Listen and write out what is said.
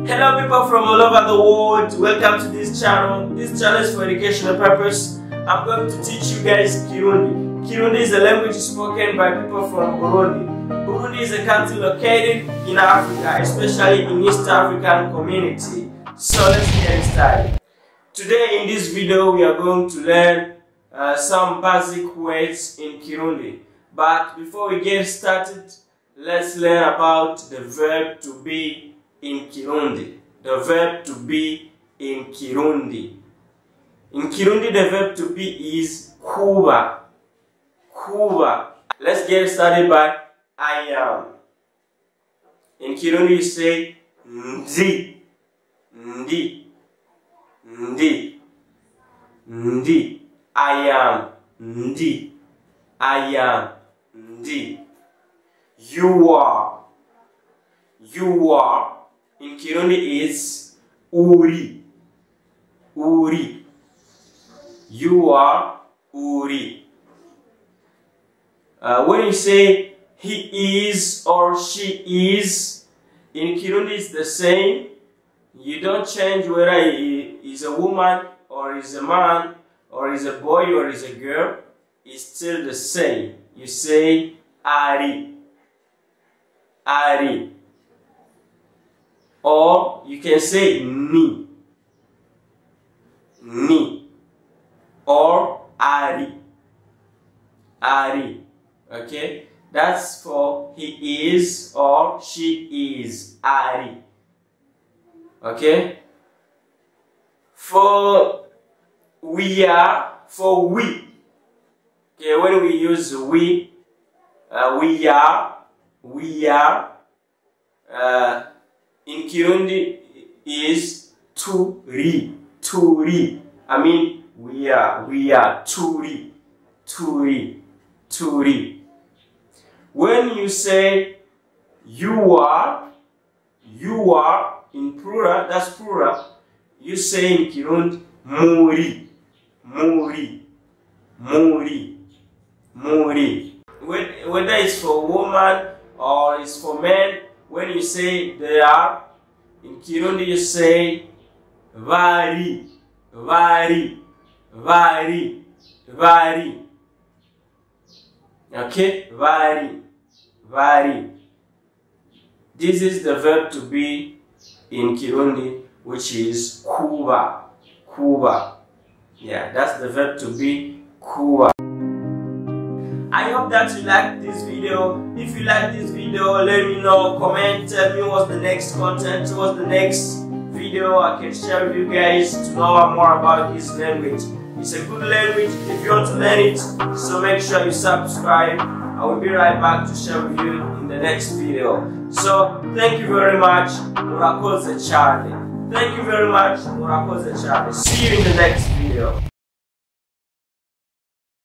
Hello people from all over the world, welcome to this channel. This channel is for educational purpose. I'm going to teach you guys Kirundi. Kirundi is a language spoken by people from Burundi. Burundi is a country located in Africa, especially in East African community. So let's get started. Today in this video we are going to learn some basic words in Kirundi. But before we get started, let's learn about the verb to be in Kirundi. The verb to be in Kirundi. In Kirundi, the verb to be is kuba. Kuba. Let's get started by I am. In Kirundi, you say ndi. Ndi. Ndi. Ndi. I am. Ndi. I am. Ndi. You are. You are. In Kirundi is uri. Uri. You are uri. When you say he is or she is, in Kirundi it's the same. You don't change whether he is a woman or is a man or is a boy or is a girl. It's still the same. You say ari. Ari. Or you can say ni. Ni. Or ari. Ari. Okay? That's for he is or she is. Ari. Okay? For we are, for we. Okay, when we use we are. In Kirundi is turi. Turi. I mean we are turi. Turi. Turi. When you say you are in plural, that's plural. You say in Kirundi muri. Muri. Muri. Muri. Whether it's for woman or it's for men, when you say they are, in Kirundi you say vari. Vari. Vari. Vari. Okay? Vari. Vari. This is the verb to be in Kirundi, which is kuba. Kuba. Yeah, that's the verb to be kuba. I hope that you liked this video. If you like this video, let me know, comment, tell me what's the next content, what's the next video I can share with you guys to know more about this language. It's a good language if you want to learn it, so make sure you subscribe. I will be right back to share with you in the next video. So thank you very much. Murakoze Charlie. Thank you very much. Murakoze Charlie. See you in the next video.